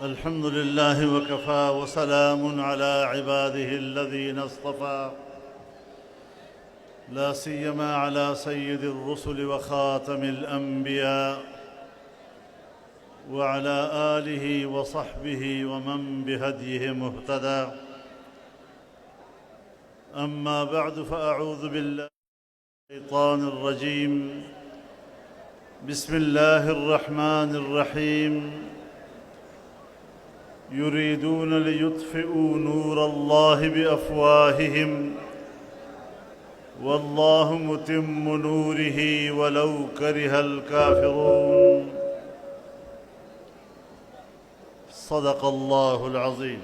الحمد لله وكفى وسلام على عباده الذين اصطفى لا سيما على سيد الرسل وخاتم الأنبياء وعلى آله وصحبه ومن بهديه مهتدى. أما بعد فأعوذ بالله من الشيطان الرجيم. بسم الله الرحمن الرحيم. يريدون ليطفئوا نور الله بأفواههم والله متم نوره ولو كره الكافرون. صدق الله العظيم.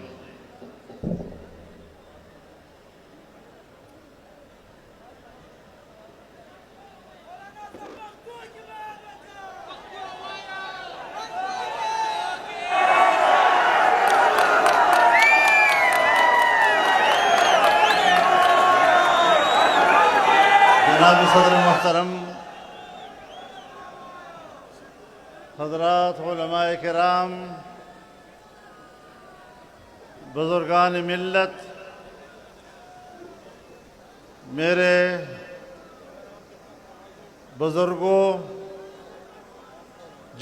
جناب صدر محترم، حضرات علماء کرام، بزرگان ملت، میرے بزرگوں،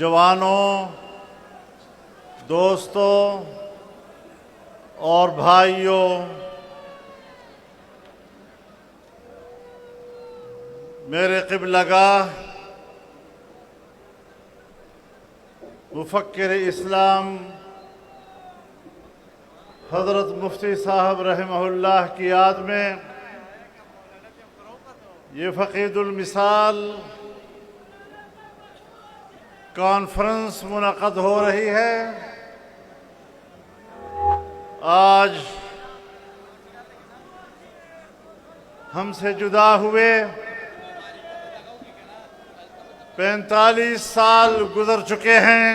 جوانوں، دوستوں اور بھائیوں، میرے قبلہ گاہ مفکر اسلام حضرت مفتی صاحب رحمہ اللہ کی یاد میں یہ فقید المثال کانفرنس منعقد ہو رہی ہے. آج ہم سے جدا ہوئے 45 سال گزر چکے ہیں،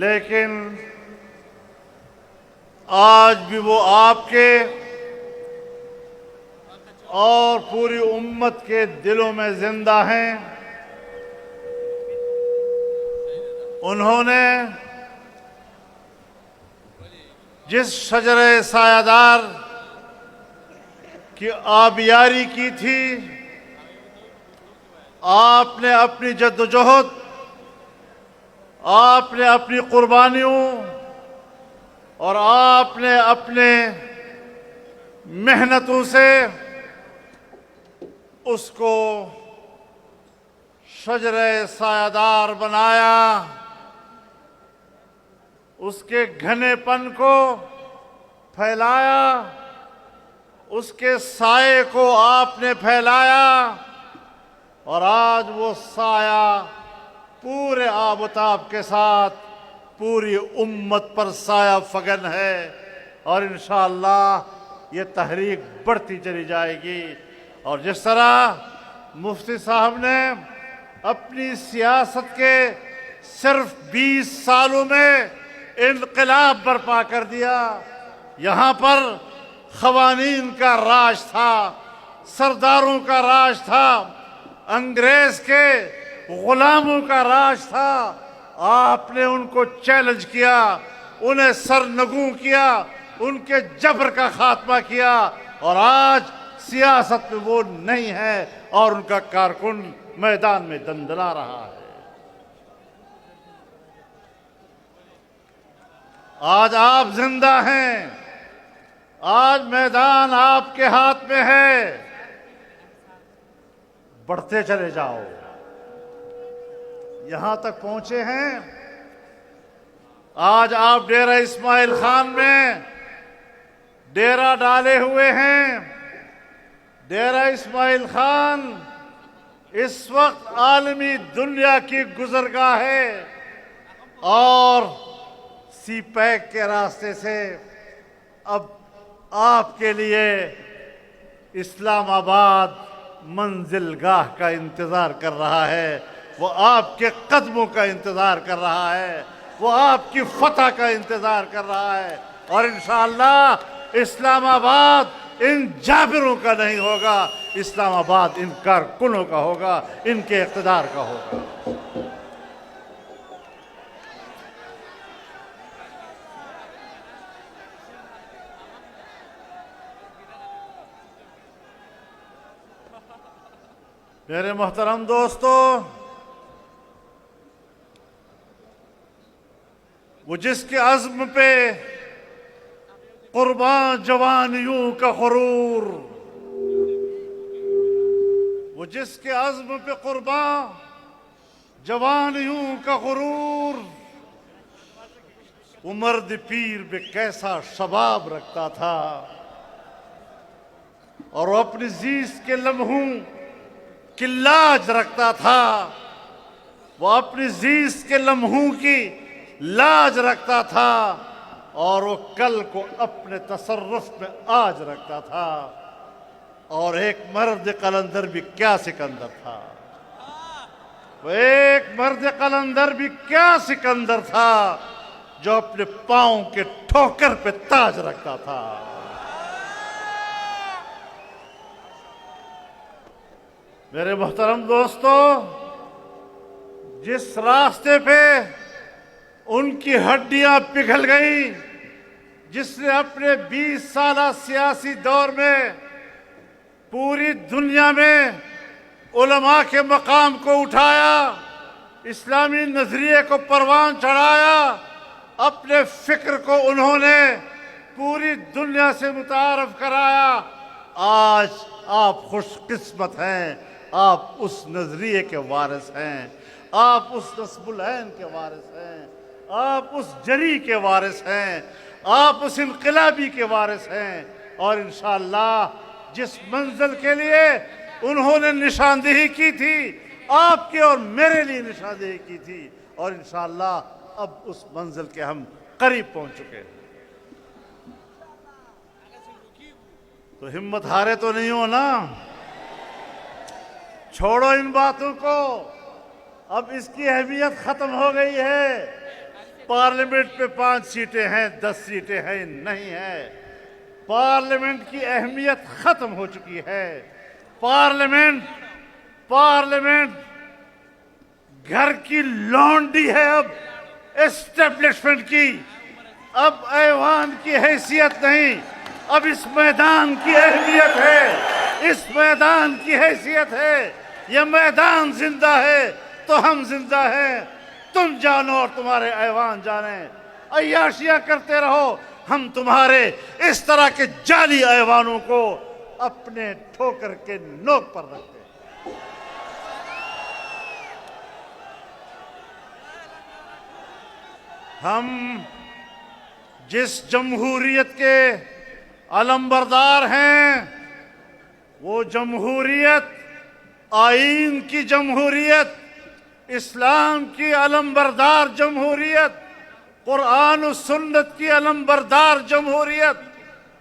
لیکن آج بھی وہ آپ کے اور پوری امت کے دلوں میں زندہ ہیں. انہوں نے جس شجرہ سایہ دار کی آبیاری کی تھی، آپ نے اپنی جد و جہد، آپ نے اپنی قربانیوں اور آپ نے اپنے محنتوں سے اس کو شجرہ سایہ دار بنایا. اس کے گھنے پن کو پھیلایا، اس کے سائے کو آپ نے پھیلایا، اور آج وہ سایہ پورے آب و تاب کے ساتھ پوری امت پر سایہ فگن ہے، اور انشاءاللہ یہ تحریک بڑھتی چلی جائے گی. اور جس طرح مفتی صاحب نے اپنی سیاست کے صرف 20 سالوں میں انقلاب برپا کر دیا. یہاں پر قوانین کا راج تھا، سرداروں کا راج تھا، انگریز کے غلاموں کا راج تھا. آپ نے ان کو چیلنج کیا، انہیں سرنگوں کیا، ان کے جبر کا خاتمہ کیا، اور آج سیاست میں وہ نہیں ہے اور ان کا کارکن میدان میں دندلا رہا ہے. آج آپ زندہ ہیں، آج میدان آپ کے ہاتھ میں ہے. بڑھتے چلے جاؤ. یہاں تک پہنچے ہیں. آج آپ ڈیرہ اسماعیل خان میں ڈیرہ ڈالے ہوئے ہیں. ڈیرہ اسماعیل خان اس وقت عالمی دنیا کی گزرگاہ ہے، اور سی پیک کے راستے سے اب آپ کے لیے اسلام آباد منزل گاہ کا انتظار کر رہا ہے. وہ آپ کے قدموں کا انتظار کر رہا ہے، وہ آپ کی فتح کا انتظار کر رہا ہے. اور انشاءاللہ اسلام آباد ان جابروں کا نہیں ہوگا، اسلام آباد ان کارکنوں کا ہوگا، ان کے اقتدار کا ہوگا. میرے محترم دوستو، وہ جس کے عزم پہ قربان جوانیوں کا غرور، وہ جس کے عزم پہ قربان جوانیوں کا غرور، وہ مرد پیر بے کیسا شباب رکھتا تھا، اور وہ اپنی زیست کے لمحوں کی لاج رکھتا تھا، وہ اپنی زیست کے لمحوں کی لاج رکھتا تھا، اور وہ کل کو اپنے تصرف میں آج رکھتا تھا۔ اور ایک مرد قلندر بھی کیا سکندر تھا، وہ ایک مرد قلندر بھی کیا سکندر تھا جو اپنے پاؤں کے ٹھوکر پہ تاج رکھتا تھا۔ میرے محترم دوستو، جس راستے پہ ان کی ہڈیاں پگھل گئیں، جس نے اپنے 20 سالہ سیاسی دور میں پوری دنیا میں علماء کے مقام کو اٹھایا، اسلامی نظریے کو پروان چڑھایا، اپنے فکر کو انہوں نے پوری دنیا سے متعارف کرایا، آج آپ خوش قسمت ہیں، آپ اس نظریے کے وارث ہیں، آپ اس نصب العین کے وارث ہیں، آپ اس جری کے وارث ہیں، آپ اس انقلابی کے وارث ہیں، اور انشاءاللہ جس منزل کے لیے انہوں نے نشاندہی کی تھی، آپ کے اور میرے لیے نشاندہی کی تھی، اور انشاءاللہ اب اس منزل کے ہم قریب پہنچ چکے ہیں۔ تو ہمت ہارے تو نہیں ہو نا، چھوڑو ان باتوں کو، اب اس کی اہمیت ختم ہو گئی ہے۔ پارلیمنٹ پہ 5 سیٹیں ہیں، 10 سیٹیں ہیں، نہیں ہے۔ پارلیمنٹ کی اہمیت ختم ہو چکی ہے۔ پارلیمنٹ گھر کی لونڈی ہے اب اسٹیبلشمنٹ کی، اب ایوان کی حیثیت نہیں، اب اس میدان کی اہمیت ہے، اس میدان کی حیثیت ہے۔ یہ میدان زندہ ہے تو ہم زندہ ہیں، تم جانو اور تمہارے ایوان جانیں، عیاشیاں کرتے رہو، ہم تمہارے اس طرح کے جعلی ایوانوں کو اپنے ٹھوکر کے نوک پر رکھتے ہیں۔ ہم جس جمہوریت کے علمبردار ہیں، وہ جمہوریت آئین کی جمہوریت، اسلام کی علمبردار جمہوریت، قرآن و سنت کی علمبردار جمہوریت،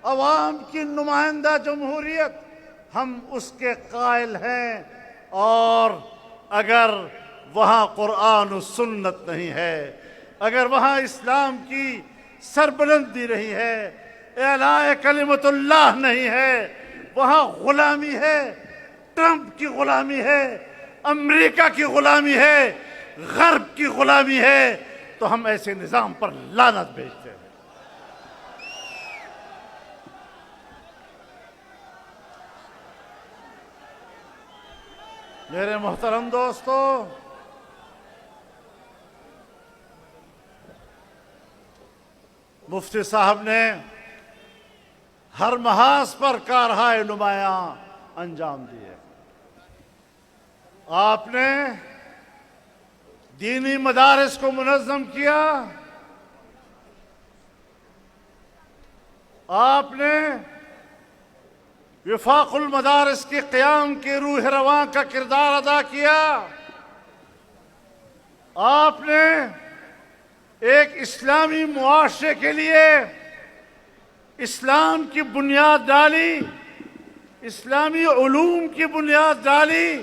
عوام کی نمائندہ جمہوریت، ہم اس کے قائل ہیں، اور اگر وہاں قرآن و سنت نہیں ہے، اگر وہاں اسلام کی سربلندی نہیں ہے، اعلاء کلمت اللہ نہیں ہے، وہاں غلامی ہے، ٹرمپ کی غلامی ہے، امریکہ کی غلامی ہے، غرب کی غلامی ہے، تو ہم ایسے نظام پر لعنت بھیجتے ہیں۔ میرے محترم دوستو، مفتی صاحب نے ہر محاذ پر کارہائے نمایاں انجام دیے۔ آپ نے دینی مدارس کو منظم کیا، آپ نے وفاق المدارس کے قیام کے روح رواں کا کردار ادا کیا، آپ نے ایک اسلامی معاشرے کے لیے اسلام کی بنیاد ڈالی، اسلامی علوم کی بنیاد ڈالی،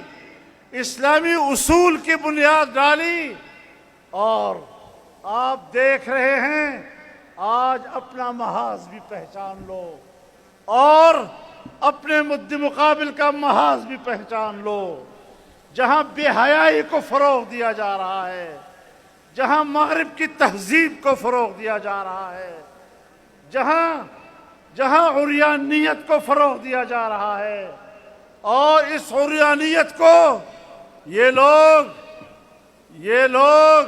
اسلامی اصول کی بنیاد ڈالی، اور آپ دیکھ رہے ہیں آج اپنا محاذ بھی پہچان لو، اور اپنے مد مقابل کا محاذ بھی پہچان لو۔ جہاں بے حیائی کو فروغ دیا جا رہا ہے، جہاں مغرب کی تہذیب کو فروغ دیا جا رہا ہے، جہاں عریانیت کو فروغ دیا جا رہا ہے، اور اس عریانیت کو یہ لوگ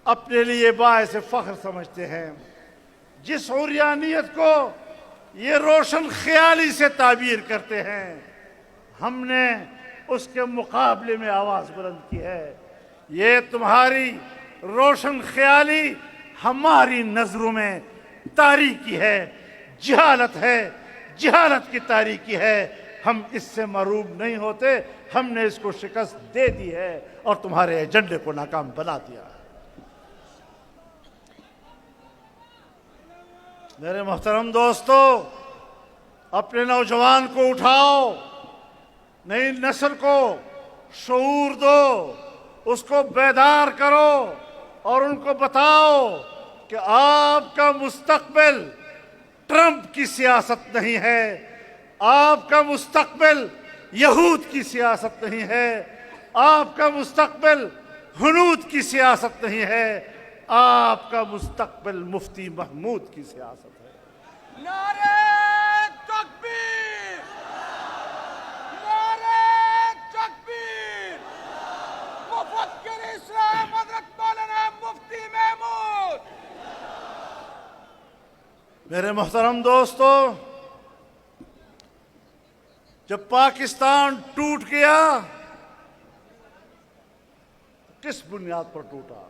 اپنے لیے باعث فخر سمجھتے ہیں. جس عریانیت کو یہ روشن خیالی سے تعبیر کرتے ہیں، ہم نے اس کے مقابلے میں آواز بلند کی ہے. یہ تمہاری روشن خیالی ہماری نظروں میں تاریکی ہے، جہالت ہے، جہالت کی تاریکی ہے. ہم اس سے معروف نہیں ہوتے. ہم نے اس کو شکست دے دی ہے اور تمہارے ایجنڈے کو ناکام بنا دیا ہے. میرے محترم دوستو، اپنے نوجوان کو اٹھاؤ، نئی نسل کو شعور دو، اس کو بیدار کرو اور ان کو بتاؤ کہ آپ کا مستقبل ٹرمپ کی سیاست نہیں ہے، آپ کا مستقبل یہود کی سیاست نہیں ہے، آپ کا مستقبل ہنود کی سیاست نہیں ہے، آپ کا مستقبل مفتی محمود کی سیاست ہے. نعرہ تکبیر! نعرہ تکبیر! مفکر اسلام حضرت مولانا مفتی محمود! میرے محترم دوستو، جب پاکستان ٹوٹ گیا، کس بنیاد پر ٹوٹا؟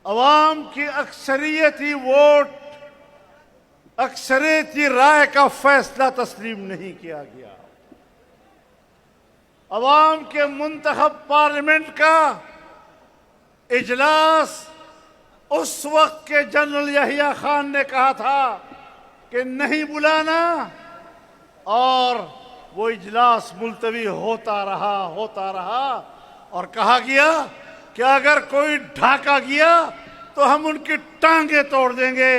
عوام کی اکثریتی ووٹ، اکثریتی رائے کا فیصلہ تسلیم نہیں کیا گیا. عوام کے منتخب پارلیمنٹ کا اجلاس اس وقت کے جنرل یحییٰ خان نے کہا تھا کہ نہیں بلانا، اور وہ اجلاس ملتوی ہوتا رہا اور کہا گیا کہ اگر کوئی ڈھاکہ گیا تو ہم ان کی ٹانگیں توڑ دیں گے.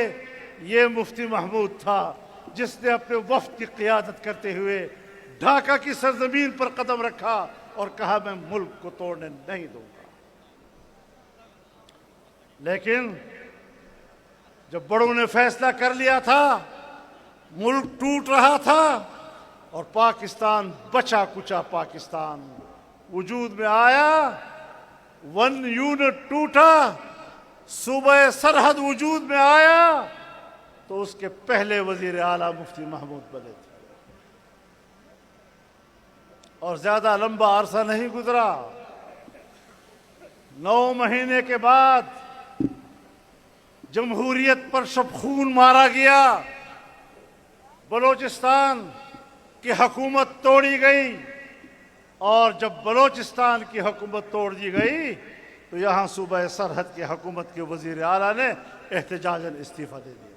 یہ مفتی محمود تھا جس نے اپنے وفد کی قیادت کرتے ہوئے ڈھاکہ کی سرزمین پر قدم رکھا اور کہا میں ملک کو توڑنے نہیں دوں گا. لیکن جب بڑوں نے فیصلہ کر لیا تھا، ملک ٹوٹ رہا تھا اور پاکستان بچا کچا پاکستان وجود میں آیا، 1 یونٹ ٹوٹا، صوبہ سرحد وجود میں آیا، تو اس کے پہلے وزیر اعلیٰ مفتی محمود بنے تھے. اور زیادہ لمبا عرصہ نہیں گزرا، 9 مہینے کے بعد جمہوریت پر شب خون مارا گیا. بلوچستان کی حکومت توڑی گئی، اور جب بلوچستان کی حکومت توڑ دی گئی تو یہاں صوبہ سرحد کی حکومت کے وزیر اعلیٰ نے احتجاجاً استعفیٰ دے دیا.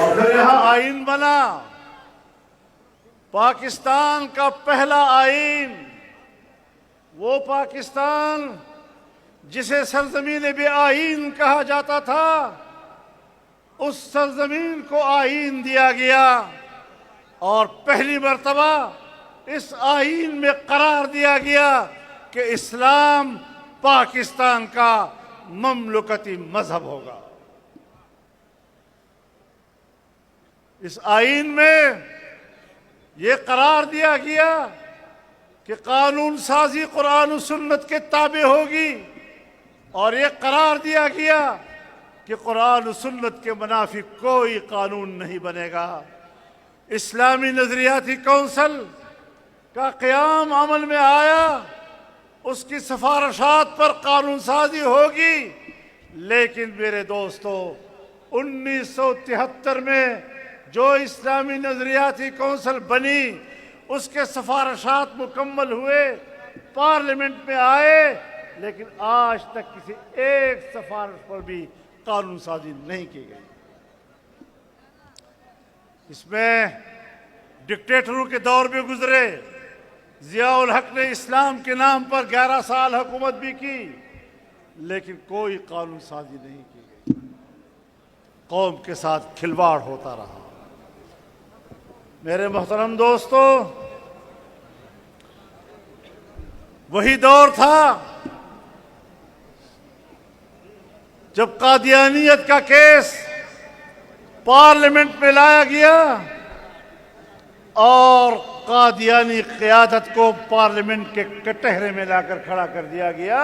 اور پھر یہاں آئین بنا، پاکستان کا پہلا آئین، وہ پاکستان جسے سرزمین بے آئین کہا جاتا تھا، اس سرزمین کو آئین دیا گیا اور پہلی مرتبہ اس آئین میں قرار دیا گیا کہ اسلام پاکستان کا مملکتی مذہب ہوگا. اس آئین میں یہ قرار دیا گیا کہ قانون سازی قرآن و سنت کے تابع ہوگی، اور یہ قرار دیا گیا کہ قرآن و سنت کے منافی کوئی قانون نہیں بنے گا. اسلامی نظریاتی کونسل کا قیام عمل میں آیا، اس کی سفارشات پر قانون سازی ہوگی. لیکن میرے دوستو، 1973 میں جو اسلامی نظریاتی کونسل بنی، اس کے سفارشات مکمل ہوئے، پارلیمنٹ میں آئے، لیکن آج تک کسی ایک سفارش پر بھی قانون سازی نہیں کی گئی. اس میں ڈکٹیٹروں کے دور بھی گزرے. ضیاء الحق نے اسلام کے نام پر 11 سال حکومت بھی کی، لیکن کوئی قانون سازی نہیں کی گئی. قوم کے ساتھ کھلواڑ ہوتا رہا. میرے محترم دوستو، وہی دور تھا جب قادیانیت کا کیس پارلیمنٹ میں لایا گیا اور قادیانی قیادت کو پارلیمنٹ کے کٹہرے میں لا کر کھڑا کر دیا گیا۔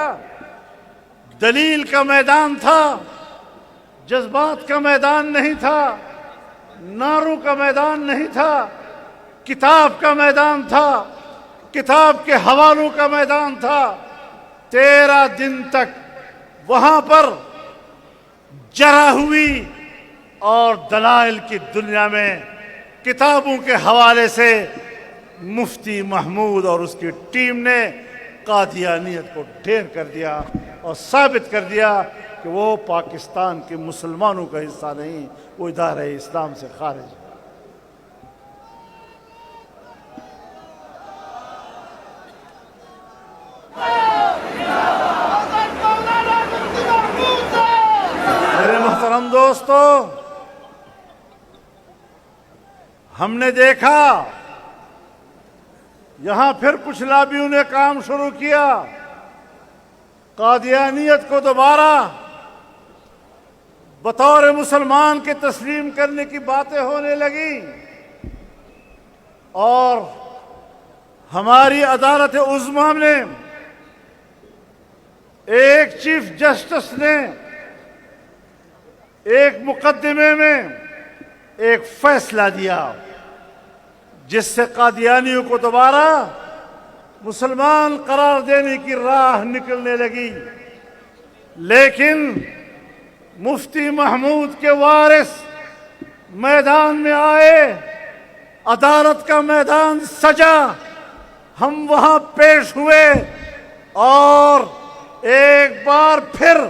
دلیل کا میدان تھا، جذبات کا میدان نہیں تھا، نعروں کا میدان نہیں تھا، کتاب کا میدان تھا، کتاب کے حوالوں کا میدان تھا۔ 13 دن تک وہاں پر جرا ہوئی اور دلائل کی دنیا میں کتابوں کے حوالے سے مفتی محمود اور اس کی ٹیم نے قادیانیت کو ڈھیر کر دیا اور ثابت کر دیا کہ وہ پاکستان کے مسلمانوں کا حصہ نہیں، وہ ادارہ اسلام سے خارج ہے۔ میرے محترم دوستو، ہم نے دیکھا یہاں پھر کچھ لابیوں نے کام شروع کیا، قادیانیت کو دوبارہ بطور مسلمان کے تسلیم کرنے کی باتیں ہونے لگی، اور ہماری عدالت عظمیٰ نے ایک چیف جسٹس نے ایک مقدمے میں ایک فیصلہ دیا جس سے قادیانیوں کو دوبارہ مسلمان قرار دینے کی راہ نکلنے لگی۔ لیکن مفتی محمود کے وارث میدان میں آئے، عدالت کا میدان سجا، ہم وہاں پیش ہوئے اور ایک بار پھر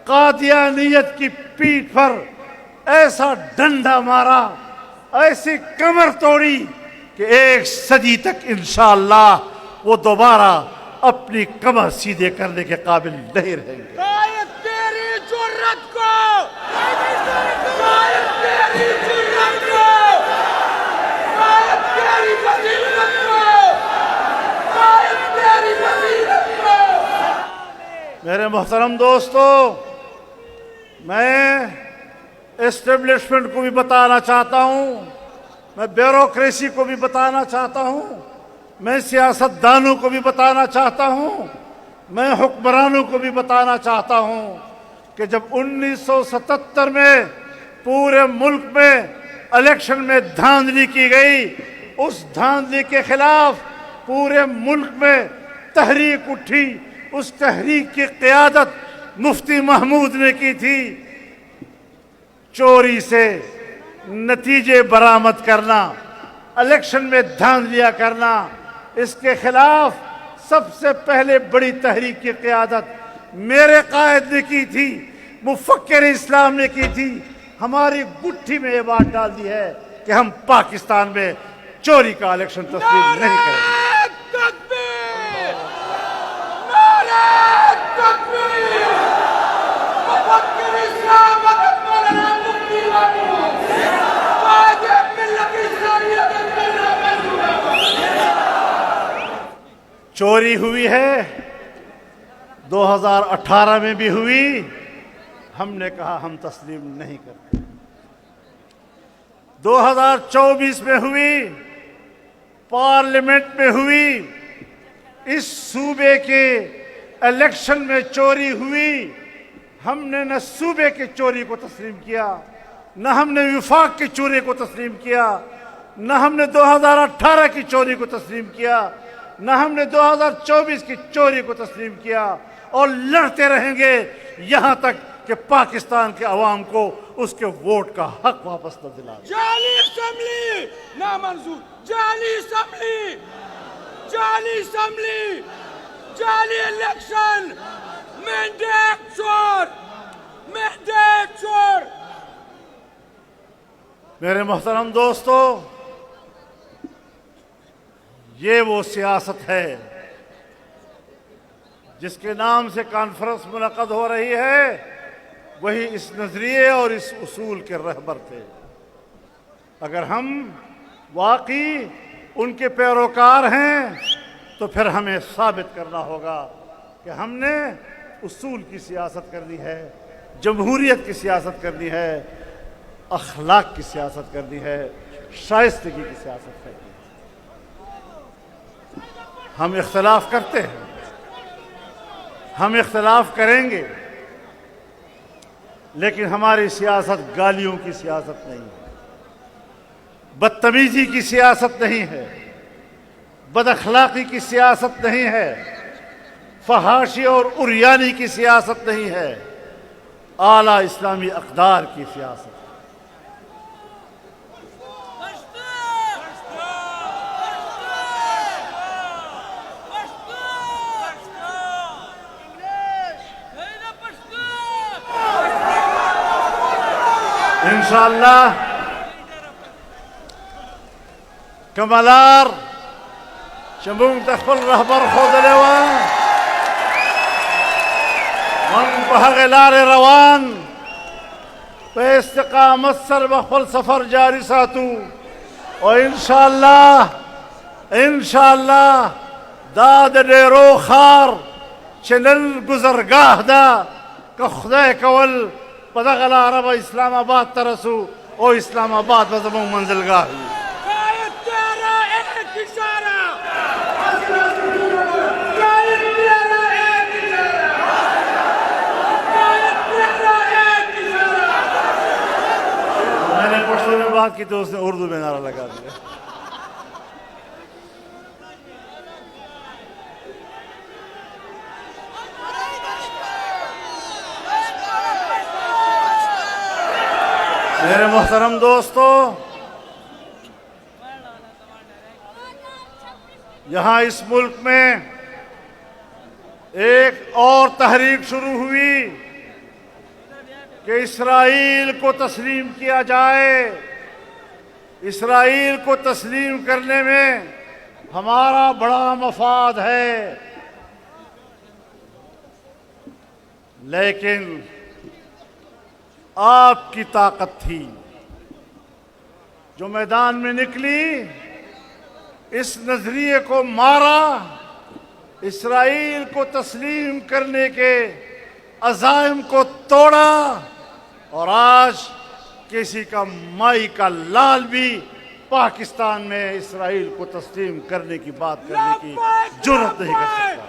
قادیانیت کی پیٹھ پر ایسا ڈنڈا مارا، ایسی کمر توڑی کہ 1 صدی تک انشاءاللہ وہ دوبارہ اپنی کمر سیدھے کرنے کے قابل نہیں رہیں گے۔ شاید تیری جرت کو، شاید تیری جرت کو، شاید تیری فضیلت کو، شاید تیری فضیلت کو۔ میرے محترم دوستو، میں اسٹیبلشمنٹ کو بھی بتانا چاہتا ہوں، میں بیوروکریسی کو بھی بتانا چاہتا ہوں، میں سیاستدانوں کو بھی بتانا چاہتا ہوں، میں حکمرانوں کو بھی بتانا چاہتا ہوں کہ جب 1977 میں پورے ملک میں الیکشن میں دھاندلی کی گئی، اس دھاندلی کے خلاف پورے ملک میں تحریک اٹھی۔ اس تحریک کی قیادت مفتی محمود نے کی تھی۔ چوری سے نتیجے برآمد کرنا، الیکشن میں دھاندلیاں کرنا، اس کے خلاف سب سے پہلے بڑی تحریک کی قیادت میرے قائد نے کی تھی، مفکر اسلام نے کی تھی۔ ہماری گٹھی میں یہ بات ڈال دی ہے کہ ہم پاکستان میں چوری کا الیکشن تسلیم نہیں کریں گے۔ تکبیر! نعرہ تکبیر! مفکر اسلام حضرت مولانا مفتی محمود قائد ملت اسلامیہ کے پہلا منصوبہ۔ چوری ہوئی ہے، 2018 میں بھی ہوئی، ہم نے کہا ہم تسلیم نہیں کرتے۔ 2024 میں ہوئی، پارلیمنٹ میں ہوئی، اس صوبے کے الیکشن میں چوری ہوئی، ہم نے نہ صوبے کی چوری کو تسلیم کیا، نہ ہم نے وفاق کی چوری کو تسلیم کیا، نہ ہم نے 2018 کی چوری کو تسلیم کیا، نہ ہم نے 2024 کی چوری کو تسلیم کیا، اور لڑتے رہیں گے یہاں تک کہ پاکستان کے عوام کو اس کے ووٹ کا حق واپس نہ دلا دیں۔ جعلی اسمبلی نامنظور، جعلی اسمبلی، جعلی اسمبلی، جعلی الیکشن، مینڈیٹ چور، مینڈیٹ چور۔ میرے محترم دوستو، یہ وہ سیاست ہے جس کے نام سے کانفرنس منعقد ہو رہی ہے، وہی اس نظریے اور اس اصول کے رہبر تھے۔ اگر ہم واقعی ان کے پیروکار ہیں تو پھر ہمیں ثابت کرنا ہوگا کہ ہم نے اصول کی سیاست کرنی ہے، جمہوریت کی سیاست کرنی ہے، اخلاق کی سیاست کرنی ہے، شائستگی کی سیاست کرنی ہے۔ ہم اختلاف کرتے ہیں، ہم اختلاف کریں گے، لیکن ہماری سیاست گالیوں کی سیاست نہیں ہے، بدتمیزی کی سیاست نہیں ہے، بد اخلاقی کی سیاست نہیں ہے، فحاشی اور عریانی کی سیاست نہیں ہے، اعلیٰ اسلامی اقدار کی سیاست ہے۔ انشاءاللہ کمالار چمون تخبل رهبر خود لیوان من بحق لار روان پہ استقامت سر بخبل سفر جاری ساتو و انشاءاللہ داد دیرو خار چنل گزرگاہ دا کہ خدای کول پدغل عرب اسلام آباد ترسو او اسلام آباد بزمون منزلگاہ قائد تیرا ایک اشارہ، قائد تیرا ایک اشارہ، قائد تیرا ایک اشارہ۔ میں نے پشتو میں بات کی تو اس نے اردو میں نعرہ لگا دیا۔ میرے محترم دوستو، یہاں اس ملک میں ایک اور تحریک شروع ہوئی کہ اسرائیل کو تسلیم کیا جائے۔ اسرائیل کو تسلیم کرنے میں ہمارا بڑا مفاد ہے، لیکن آپ کی طاقت تھی جو میدان میں نکلی، اس نظریے کو مارا، اسرائیل کو تسلیم کرنے کے عزائم کو توڑا، اور آج کسی کا مائی کا لال بھی پاکستان میں اسرائیل کو تسلیم کرنے کی بات کرنے کی جرات نہیں کر سکتا۔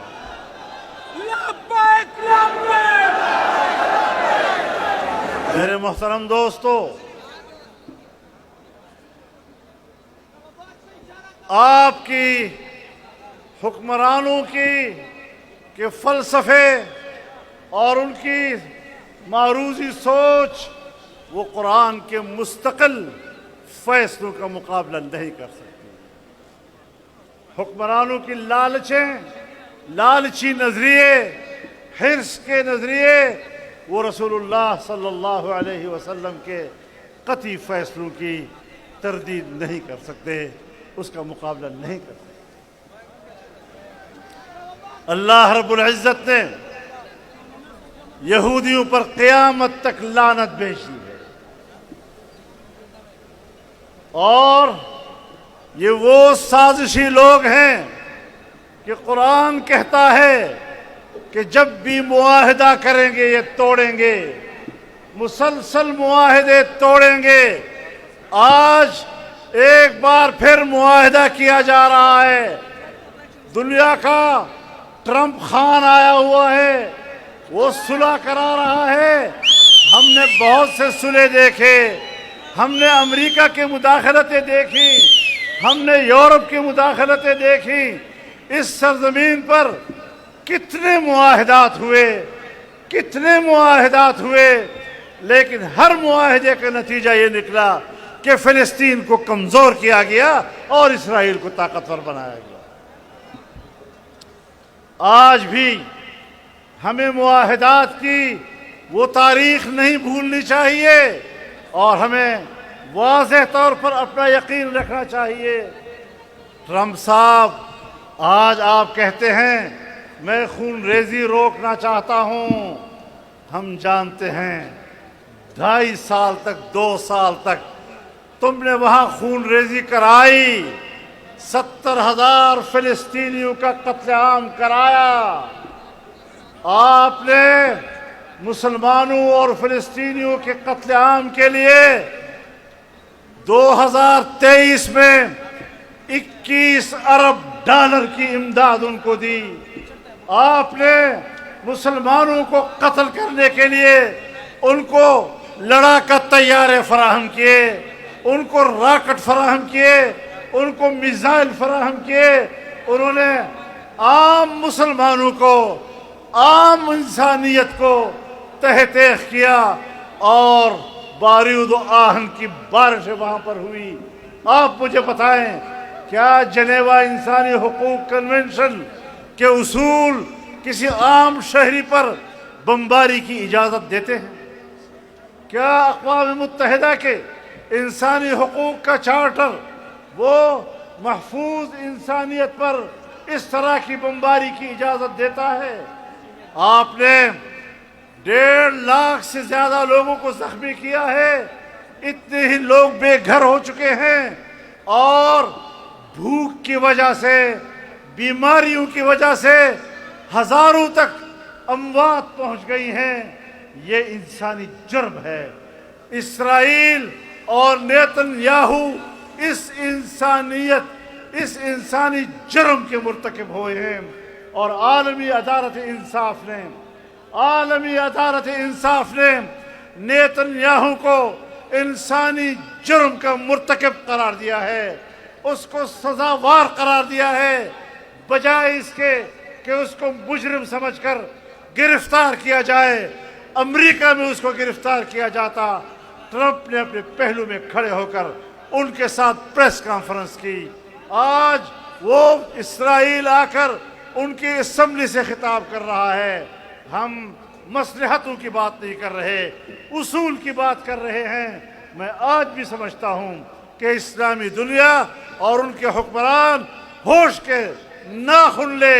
لبیک لبیک۔ میرے محترم دوستو، آپ کی حکمرانوں کے فلسفے اور ان کی معروضی سوچ وہ قرآن کے مستقل فیصلوں کا مقابلہ نہیں کر سکتی۔ حکمرانوں کی لالچی نظریے، حرص کے نظریے وہ رسول اللہ صلی اللہ علیہ وسلم کے قطعی فیصلوں کی تردید نہیں کر سکتے، اس کا مقابلہ نہیں کر سکتے۔ اللہ رب العزت نے یہودیوں پر قیامت تک لعنت بھیجی ہے، اور یہ وہ سازشی لوگ ہیں کہ قرآن کہتا ہے کہ جب بھی معاہدہ کریں گے یہ توڑیں گے، مسلسل معاہدے توڑیں گے۔ آج ایک بار پھر معاہدہ کیا جا رہا ہے، دنیا کا ٹرمپ خان آیا ہوا ہے، وہ صلح کرا رہا ہے۔ ہم نے بہت سے صلح دیکھے، ہم نے امریکہ کی مداخلتیں دیکھی، ہم نے یورپ کی مداخلتیں دیکھی۔ اس سرزمین پر کتنے معاہدات ہوئے، لیکن ہر معاہدے کا نتیجہ یہ نکلا کہ فلسطین کو کمزور کیا گیا اور اسرائیل کو طاقتور بنایا گیا۔ آج بھی ہمیں معاہدات کی وہ تاریخ نہیں بھولنی چاہیے، اور ہمیں واضح طور پر اپنا یقین رکھنا چاہیے۔ ٹرمپ صاحب، آج آپ کہتے ہیں میں خون ریزی روکنا چاہتا ہوں، ہم جانتے ہیں 2.5 سال تک 2 سال تک تم نے وہاں خون ریزی کرائی، 70,000 فلسطینیوں کا قتل عام کرایا۔ آپ نے مسلمانوں اور فلسطینیوں کے قتل عام کے لیے 2023 میں 21 ارب ڈالر کی امداد ان کو دی۔ آپ نے مسلمانوں کو قتل کرنے کے لیے ان کو لڑاکا طیارے فراہم کیے، ان کو راکٹ فراہم کیے، ان کو میزائل فراہم کیے۔ انہوں نے عام مسلمانوں کو، عام انسانیت کو تحت تیغ کیا اور بارود و آہن کی بارش وہاں پر ہوئی۔ آپ مجھے بتائیں، کیا جنیوا انسانی حقوق کنونشن کے اصول کسی عام شہری پر بمباری کی اجازت دیتے ہیں؟ کیا اقوام متحدہ کے انسانی حقوق کا چارٹر وہ محفوظ انسانیت پر اس طرح کی بمباری کی اجازت دیتا ہے؟ آپ نے 1.5 لاکھ سے زیادہ لوگوں کو زخمی کیا ہے، اتنے ہی لوگ بے گھر ہو چکے ہیں، اور بھوک کی وجہ سے، بیماریوں کی وجہ سے ہزاروں تک اموات پہنچ گئی ہیں۔ یہ انسانی جرم ہے۔ اسرائیل اور نیتن یاہو اس انسانی جرم کے مرتکب ہوئے ہیں، اور عالمی عدالت انصاف نے نیتن یاہو کو انسانی جرم کا مرتکب قرار دیا ہے، اس کو سزاوار قرار دیا ہے، بجائے اس کے کہ اس کو مجرم سمجھ کر گرفتار کیا جائے۔ امریکہ میں اس کو گرفتار کیا جاتا، ٹرمپ نے اپنے پہلو میں کھڑے ہو کر ان کے ساتھ پریس کانفرنس کی۔ آج وہ اسرائیل آ کر ان کی اسمبلی سے خطاب کر رہا ہے۔ ہم مصلحتوں کی بات نہیں کر رہے، اصول کی بات کر رہے ہیں۔ میں آج بھی سمجھتا ہوں کہ اسلامی دنیا اور ان کے حکمران ہوش کے ناخن لے۔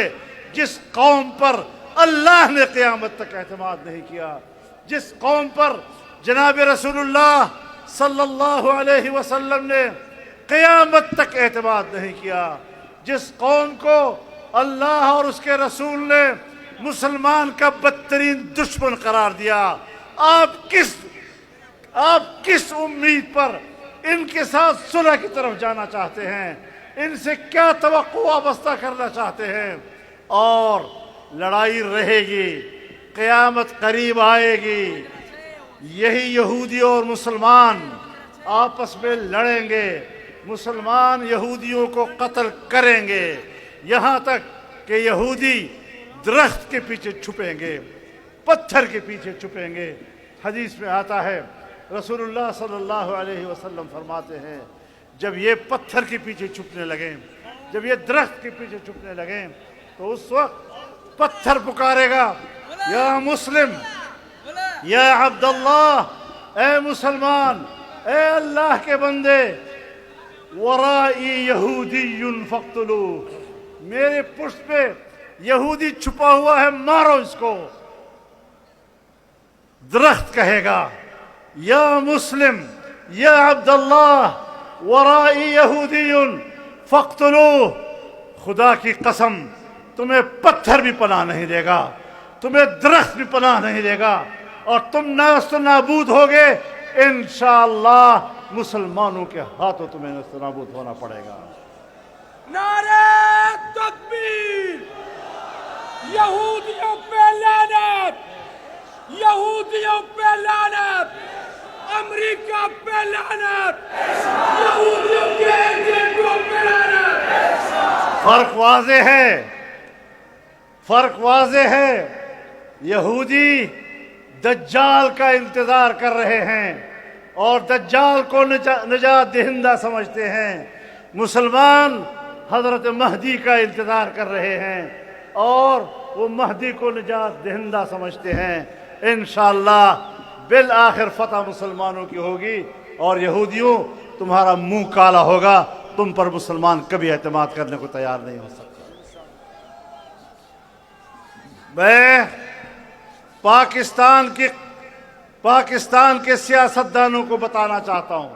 جس قوم پر اللہ نے قیامت تک اعتماد نہیں کیا، جس قوم پر جناب رسول اللہ صلی اللہ علیہ وسلم نے قیامت تک اعتماد نہیں کیا، جس قوم کو اللہ اور اس کے رسول نے مسلمان کا بدترین دشمن قرار دیا، آپ کس امید پر ان کے ساتھ صلح کی طرف جانا چاہتے ہیں؟ ان سے کیا توقع وابستہ کرنا چاہتے ہیں؟ اور لڑائی رہے گی، قیامت قریب آئے گی، یہی یہودی اور مسلمان آپس میں لڑیں گے، مسلمان یہودیوں کو قتل کریں گے، یہاں تک کہ یہودی درخت کے پیچھے چھپیں گے، پتھر کے پیچھے چھپیں گے۔ حدیث میں آتا ہے، رسول اللہ صلی اللہ علیہ وسلم فرماتے ہیں، جب یہ پتھر کے پیچھے چھپنے لگیں، جب یہ درخت کے پیچھے چھپنے لگیں، تو اس وقت پتھر پکارے گا، یا مسلم، یا عبداللہ، اے مسلمان، اے اللہ کے بندے، ورائی یہودی فاقتلوہ، میرے پشت پہ یہودی چھپا ہوا ہے، مارو اس کو۔ درخت کہے گا، یا مسلم، یا عبداللہ، ورائی یہودی فاقتلوہ، خدا کی قسم تمہیں پتھر بھی پناہ نہیں دے گا، تمہیں درخت بھی پناہ نہیں دے گا، اور تم نیست و نابود ہوگے، انشاءاللہ مسلمانوں کے ہاتھوں تمہیں نیست و نابود ہونا پڑے گا۔ نعرہ تکبیر! یہودیوں پہ لعنت! یہودیوں پہ لعنت! امریکہ پہ لعنت! یہودیوں کے ایجنٹوں پہ لعنت! فرق واضح ہے، فرق واضح ہے۔ یہودی دجال کا انتظار کر رہے ہیں اور دجال کو نجات دہندہ سمجھتے ہیں، مسلمان حضرت مہدی کا انتظار کر رہے ہیں اور وہ مہدی کو نجات دہندہ سمجھتے ہیں۔ انشاءاللہ بالآخر فتح مسلمانوں کی ہوگی، اور یہودیوں تمہارا منہ کالا ہوگا، تم پر مسلمان کبھی اعتماد کرنے کو تیار نہیں ہو سکتا۔ میں پاکستان کے سیاستدانوں کو بتانا چاہتا ہوں،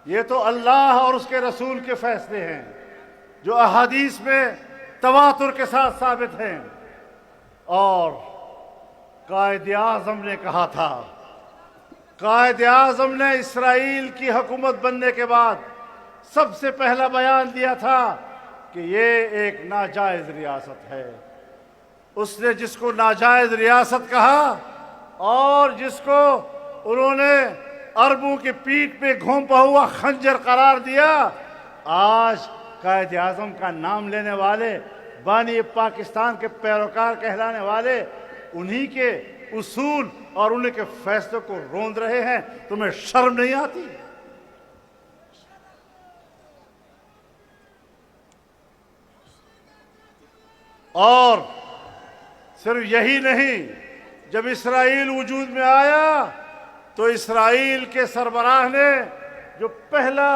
یہ تو اللہ اور اس کے رسول کے فیصلے ہیں جو احادیث میں تواتر کے ساتھ ثابت ہیں۔ اور قائد اعظم نے کہا تھا، قائد اعظم نے اسرائیل کی حکومت بننے کے بعد سب سے پہلا بیان دیا تھا کہ یہ ایک ناجائز ریاست ہے۔ اس نے جس کو ناجائز ریاست کہا اور جس کو انہوں نے عربوں کی پیٹھ پہ گھونپا ہوا خنجر قرار دیا، آج قائد اعظم کا نام لینے والے، بانی پاکستان کے پیروکار کہلانے والے، انہی کے اصول اور انہی کے فیصلوں کو روند رہے ہیں۔ تمہیں شرم نہیں آتی؟ اور صرف یہی نہیں، جب اسرائیل وجود میں آیا تو اسرائیل کے سربراہ نے جو پہلا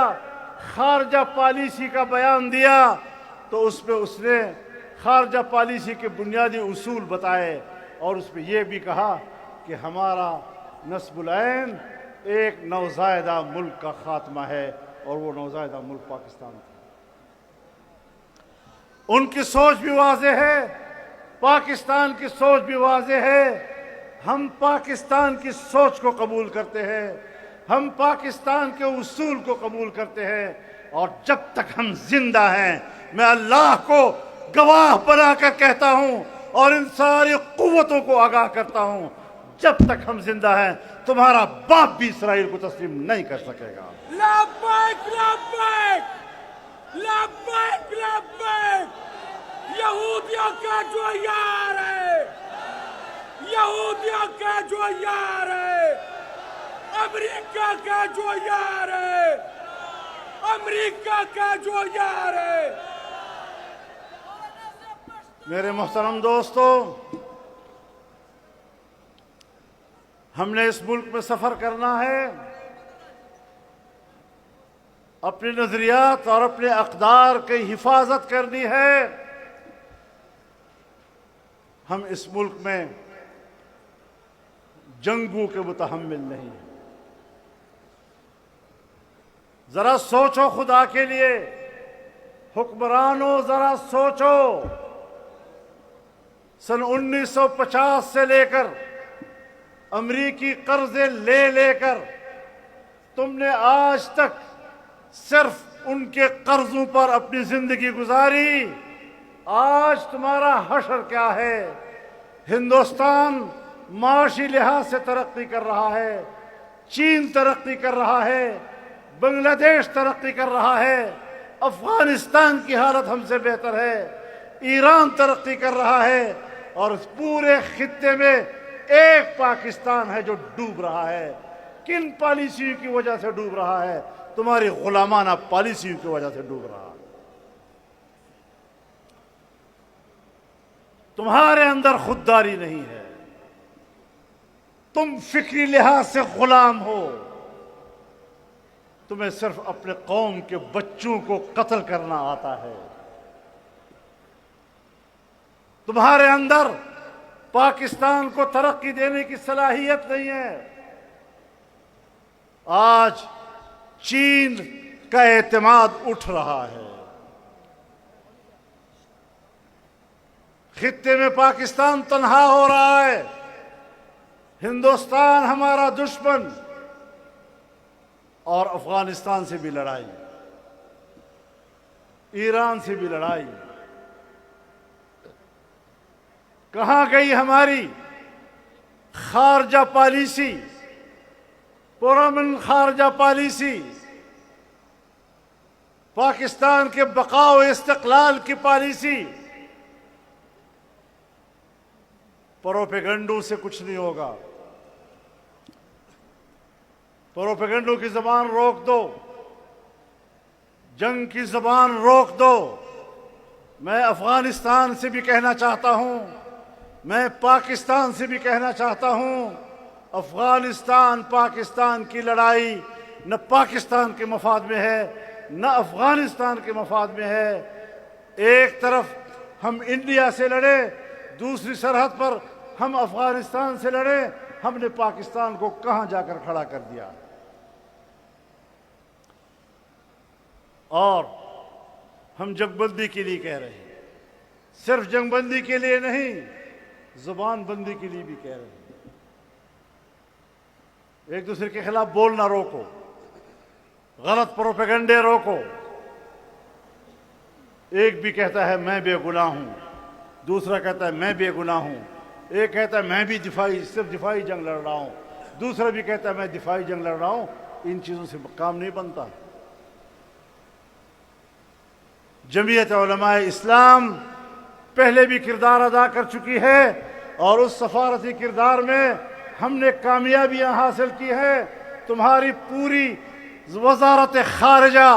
خارجہ پالیسی کا بیان دیا تو اس پہ اس نے خارجہ پالیسی کے بنیادی اصول بتائے، اور اس پہ یہ بھی کہا کہ ہمارا نصب العین ایک نوزائیدہ ملک کا خاتمہ ہے، اور وہ نوزائیدہ ملک پاکستان تھا۔ ان کی سوچ بھی واضح ہے، پاکستان کی سوچ بھی واضح ہے۔ ہم پاکستان کی سوچ کو قبول کرتے ہیں، ہم پاکستان کے اصول کو قبول کرتے ہیں، اور جب تک ہم زندہ ہیں، میں اللہ کو گواہ بنا کر کہتا ہوں اور ان ساری قوتوں کو آگاہ کرتا ہوں، جب تک ہم زندہ ہیں تمہارا باپ بھی اسرائیل کو تسلیم نہیں کر سکے گا۔ لبیک لبیک لبیک لبیک، یہودیوں کا جو یار ہے، یہودیوں کا جو یار ہے، امریکہ کا جو یار ہے، امریکہ کا جو یار ہے۔ میرے محترم دوستو، ہم نے اس ملک میں سفر کرنا ہے، اپنے نظریات اور اپنے اقدار کی حفاظت کرنی ہے۔ ہم اس ملک میں جنگوں کے متحمل نہیں ہیں۔ ذرا سوچو خدا کے لیے، حکمرانوں ذرا سوچو۔ سن 1950 سے لے کر امریکی قرضے لے لے کر تم نے آج تک صرف ان کے قرضوں پر اپنی زندگی گزاری۔ آج تمہارا حشر کیا ہے؟ ہندوستان معاشی لحاظ سے ترقی کر رہا ہے، چین ترقی کر رہا ہے، بنگلہ دیش ترقی کر رہا ہے، افغانستان کی حالت ہم سے بہتر ہے، ایران ترقی کر رہا ہے، اور اس پورے خطے میں ایک پاکستان ہے جو ڈوب رہا ہے۔ کن پالیسیوں کی وجہ سے ڈوب رہا ہے؟ تمہاری غلامانہ پالیسیوں کی وجہ سے ڈوب رہا ہے۔ تمہارے اندر خودداری نہیں ہے، تم فکری لحاظ سے غلام ہو، تمہیں صرف اپنے قوم کے بچوں کو قتل کرنا آتا ہے۔ تمہارے اندر پاکستان کو ترقی دینے کی صلاحیت نہیں ہے۔ آج چین کا اعتماد اٹھ رہا ہے، خطے میں پاکستان تنہا ہو رہا ہے۔ ہندوستان ہمارا دشمن، اور افغانستان سے بھی لڑائی، ایران سے بھی لڑائی۔ کہاں گئی ہماری خارجہ پالیسی، پرامن خارجہ پالیسی؟ پاکستان کے بقا و استقلال کی پالیسی؟ پروپیگنڈوں سے کچھ نہیں ہوگا۔ پروپیگنڈوں کی زبان روک دو، جنگ کی زبان روک دو۔ میں افغانستان سے بھی کہنا چاہتا ہوں، میں پاکستان سے بھی کہنا چاہتا ہوں، افغانستان پاکستان کی لڑائی نہ پاکستان کے مفاد میں ہے نہ افغانستان کے مفاد میں ہے۔ ایک طرف ہم انڈیا سے لڑے، دوسری سرحد پر ہم افغانستان سے لڑے، ہم نے پاکستان کو کہاں جا کر کھڑا کر دیا؟ اور ہم جنگ بندی کے لیے کہہ رہے ہیں، صرف جنگ بندی کے لیے نہیں، زبان بندی کے لیے بھی کہہ رہے ہیں۔ ایک دوسرے کے خلاف بولنا روکو، غلط پروپیگنڈے روکو۔ ایک بھی کہتا ہے میں بے گناہ ہوں، دوسرا کہتا ہے میں بے گناہ ہوں، ایک کہتا ہے میں بھی صرف دفاعی جنگ لڑ رہا ہوں، دوسرا بھی کہتا ہے میں دفاعی جنگ لڑ رہا ہوں۔ ان چیزوں سے کام نہیں بنتا۔ جمعیت علماء اسلام پہلے بھی کردار ادا کر چکی ہے، اور اس سفارتی کردار میں ہم نے کامیابیاں حاصل کی ہیں۔ تمہاری پوری وزارت خارجہ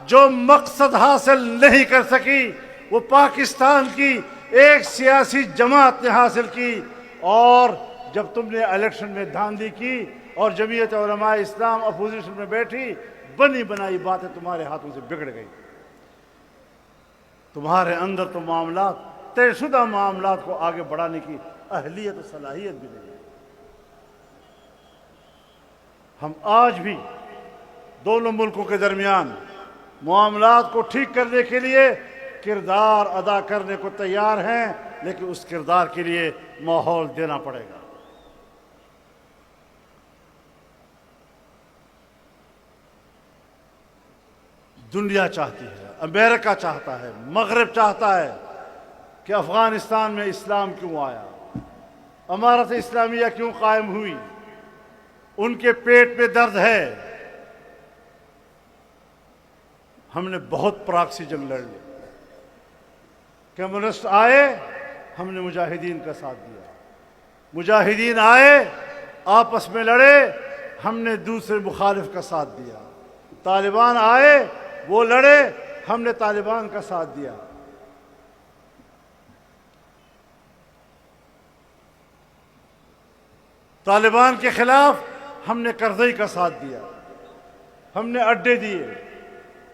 جو مقصد حاصل نہیں کر سکی، وہ پاکستان کی ایک سیاسی جماعت نے حاصل کی۔ اور جب تم نے الیکشن میں دھاندلی کی اور جمعیت علماء اسلام اپوزیشن میں بیٹھی، بنی بنائی باتیں تمہارے ہاتھوں سے بگڑ گئی۔ تمہارے اندر تو معاملات، طے شدہ معاملات کو آگے بڑھانے کی اہلیت و صلاحیت بھی نہیں ہے۔ ہم آج بھی دونوں ملکوں کے درمیان معاملات کو ٹھیک کرنے کے لیے کردار ادا کرنے کو تیار ہیں، لیکن اس کردار کے لیے ماحول دینا پڑے گا۔ دنیا چاہتی ہے، امریکہ چاہتا ہے، مغرب چاہتا ہے کہ افغانستان میں اسلام کیوں آیا، امارت اسلامیہ کیوں قائم ہوئی۔ ان کے پیٹ میں درد ہے۔ ہم نے بہت پراکسی جنگ لڑ لی، کمیونسٹ آئے، ہم نے مجاہدین کا ساتھ دیا، مجاہدین آئے آپس میں لڑے، ہم نے دوسرے مخالف کا ساتھ دیا، طالبان آئے وہ لڑے، ہم نے طالبان کا ساتھ دیا۔ طالبان کے خلاف ہم نے کرزئی کا ساتھ دیا، ہم نے اڈے دیے،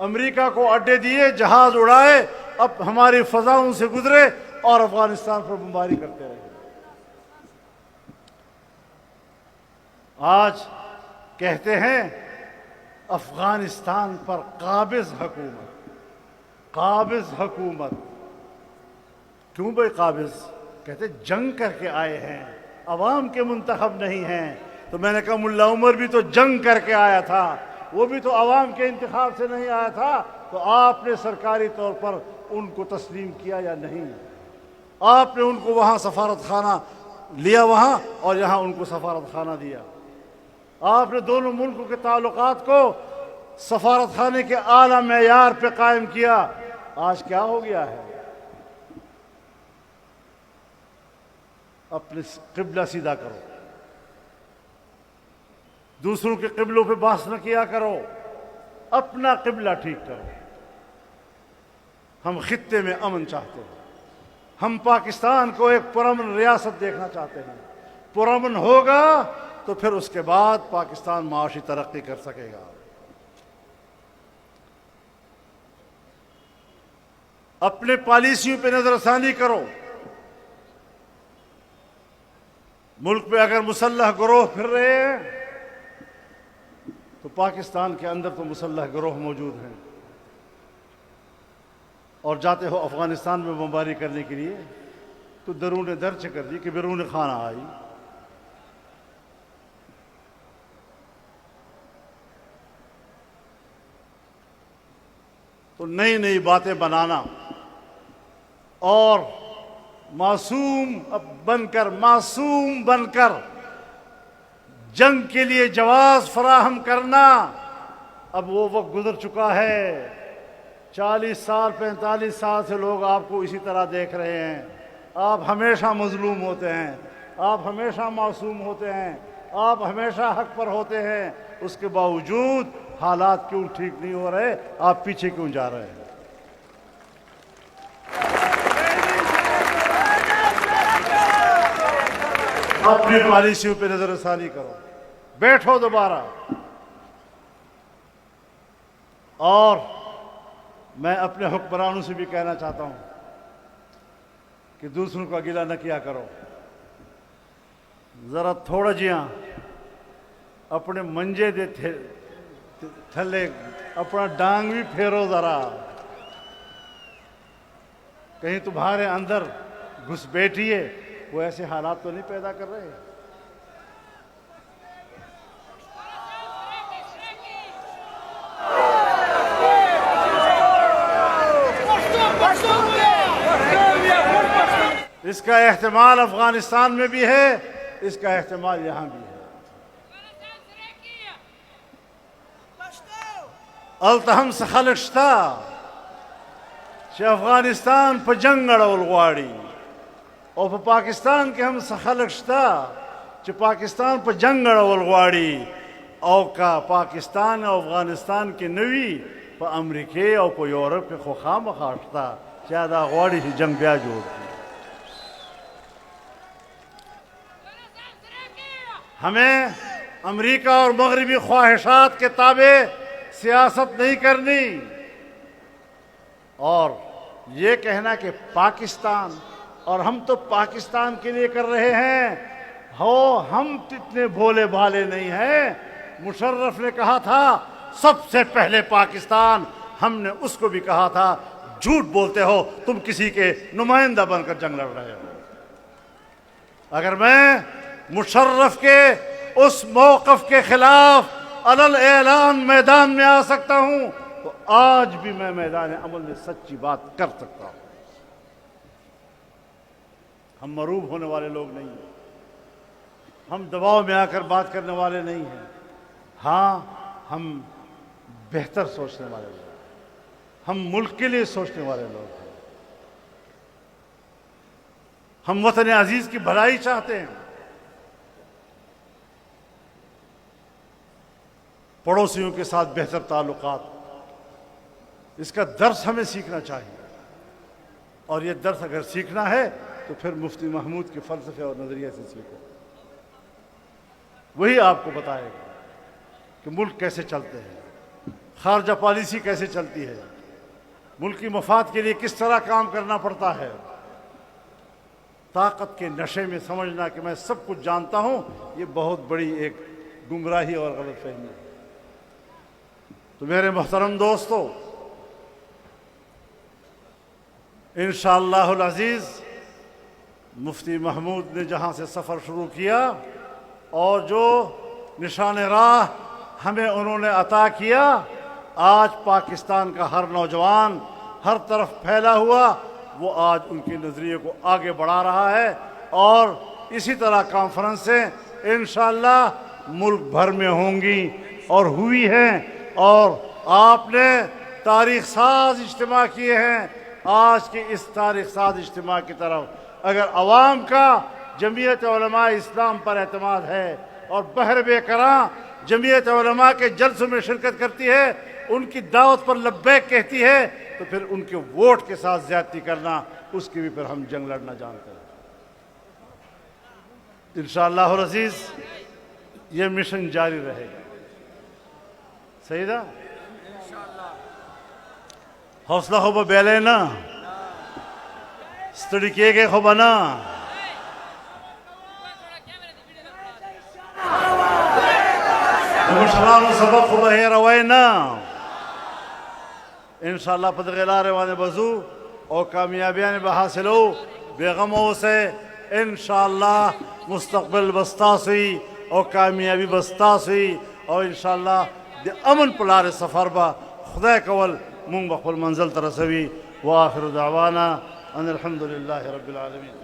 امریکہ کو اڈے دیے، جہاز اڑائے، اب ہماری فضاؤں سے گزرے اور افغانستان پر بمباری کرتے رہے۔ آج کہتے ہیں افغانستان پر قابض حکومت۔ کیوں بھائی قابض؟ کہتے جنگ کر کے آئے ہیں، عوام کے منتخب نہیں ہیں۔ تو میں نے کہا ملا عمر بھی تو جنگ کر کے آیا تھا، وہ بھی تو عوام کے انتخاب سے نہیں آیا تھا۔ تو آپ نے سرکاری طور پر ان کو تسلیم کیا یا نہیں؟ آپ نے ان کو وہاں سفارت خانہ لیا وہاں، اور یہاں ان کو سفارت خانہ دیا۔ آپ نے دونوں ملکوں کے تعلقات کو سفارت خانے کے اعلیٰ معیار پہ قائم کیا۔ آج کیا ہو گیا ہے؟ اپنے قبلہ سیدھا کرو، دوسروں کے قبلوں پہ بحث نہ کیا کرو، اپنا قبلہ ٹھیک کرو۔ ہم خطے میں امن چاہتے ہیں، ہم پاکستان کو ایک پرامن ریاست دیکھنا چاہتے ہیں۔ پرامن ہوگا تو پھر اس کے بعد پاکستان معاشی ترقی کر سکے گا۔ اپنے پالیسیوں پہ نظر ثانی کرو۔ ملک میں اگر مسلح گروہ پھر رہے ہیں تو پاکستان کے اندر تو مسلح گروہ موجود ہیں، اور جاتے ہو افغانستان میں بمباری کرنے کے لیے تو درون درچ کر دی کہ بیرون خانہ آئی۔ تو نئی نئی باتیں بنانا اور معصوم بن کر جنگ کے لیے جواز فراہم کرنا، اب وہ وقت گزر چکا ہے۔ 40 سال 45 سال سے لوگ آپ کو اسی طرح دیکھ رہے ہیں۔ آپ ہمیشہ مظلوم ہوتے ہیں، آپ ہمیشہ معصوم ہوتے ہیں، آپ ہمیشہ حق پر ہوتے ہیں۔ اس کے باوجود حالات کیوں ٹھیک نہیں ہو رہے؟ آپ پیچھے کیوں جا رہے ہیں؟ اپنی پالیسیوں پہ نظر ثانی کرو، بیٹھو دوبارہ۔ اور میں اپنے حکمرانوں سے بھی کہنا چاہتا ہوں کہ دوسروں کا گلہ نہ کیا کرو، ذرا تھوڑا جیاں اپنے منجے دے تھلے اپنا ڈانگ بھی پھیرو ذرا، کہیں تمہارے اندر گھس بیٹھیے وہ ایسے حالات تو نہیں پیدا کر رہے؟ اس کا احتمال افغانستان میں بھی ہے، اس کا احتمال یہاں بھی ہے۔ التهم خلق شتا چې افغانستان په جنگ اړول غواړي، او په پاکستان کې هم خلق شتا چې پاکستان په جنگ اړول غواړي، او کا پاکستان او افغانستان کې نوي په امریکې او په یورپ کې خو خامخا شتا چې دا غواړي چې جنگ بیا جوړ کړي۔ ہمیں امریکہ اور مغربی خواہشات کے تابع سیاست نہیں کرنی، اور یہ کہنا کہ پاکستان اور ہم تو پاکستان کے لیے کر رہے ہیں، ہم اتنے بھولے بھالے نہیں ہیں۔ مشرف نے کہا تھا سب سے پہلے پاکستان، ہم نے اس کو بھی کہا تھا جھوٹ بولتے ہو، تم کسی کے نمائندہ بن کر جنگ لڑ رہے ہو۔ اگر میں مشرف کے اس موقف کے خلاف علل اعلان میدان میں آ سکتا ہوں تو آج بھی میں میدان عمل میں سچی بات کر سکتا ہوں۔ ہم مروب ہونے والے لوگ نہیں ہیں، ہم دباؤ میں آ کر بات کرنے والے نہیں ہیں، ہاں ہم بہتر سوچنے والے لوگ ہیں، ہم ملک کے لیے سوچنے والے لوگ ہیں، ہم وطن عزیز کی بھلائی چاہتے ہیں۔ پڑوسیوں کے ساتھ بہتر تعلقات، اس کا درس ہمیں سیکھنا چاہیے، اور یہ درس اگر سیکھنا ہے تو پھر مفتی محمود کے فلسفے اور نظریے سے سیکھو، وہی آپ کو بتائے گا کہ ملک کیسے چلتے ہیں، خارجہ پالیسی کیسے چلتی ہے، ملکی مفاد کے لیے کس طرح کام کرنا پڑتا ہے۔ طاقت کے نشے میں سمجھنا کہ میں سب کچھ جانتا ہوں، یہ بہت بڑی ایک گمراہی اور غلط فہمی ہے۔ تو میرے محترم دوستو، انشاءاللہ العزیز مفتی محمود نے جہاں سے سفر شروع کیا اور جو نشان راہ ہمیں انہوں نے عطا کیا، آج پاکستان کا ہر نوجوان ہر طرف پھیلا ہوا وہ آج ان کے نظریے کو آگے بڑھا رہا ہے، اور اسی طرح کانفرنسیں انشاءاللہ ملک بھر میں ہوں گی اور ہوئی ہیں، اور آپ نے تاریخ ساز اجتماع کیے ہیں۔ آج کے اس تاریخ ساز اجتماع کی طرف اگر عوام کا جمعیت علماء اسلام پر اعتماد ہے اور بحر بے کراں جمعیت علماء کے جلسوں میں شرکت کرتی ہے، ان کی دعوت پر لبیک کہتی ہے، تو پھر ان کے ووٹ کے ساتھ زیادتی کرنا، اس کی بھی پھر ہم جنگ لڑنا جانتے ہیں۔ انشاءاللہ العزیز یہ مشن جاری رہے گا۔ سیدہ حوصلہ خوبہ بیلے نا ستڑی کیے گئے خوبہ نا، مشران و سبق خوبہ ہے روائے نا، انشاءاللہ پدغیلار وانے بزو اور کامیابیاں بحاصلو بیغموں سے انشاءاللہ مستقبل بستاسی اور کامیابی بستاسی، اور انشاءاللہ دی امن پلار سفر با خدا کول مونگ بخل منزل ترسوی، وآخر دعوانا ان الحمدللہ رب العالمین۔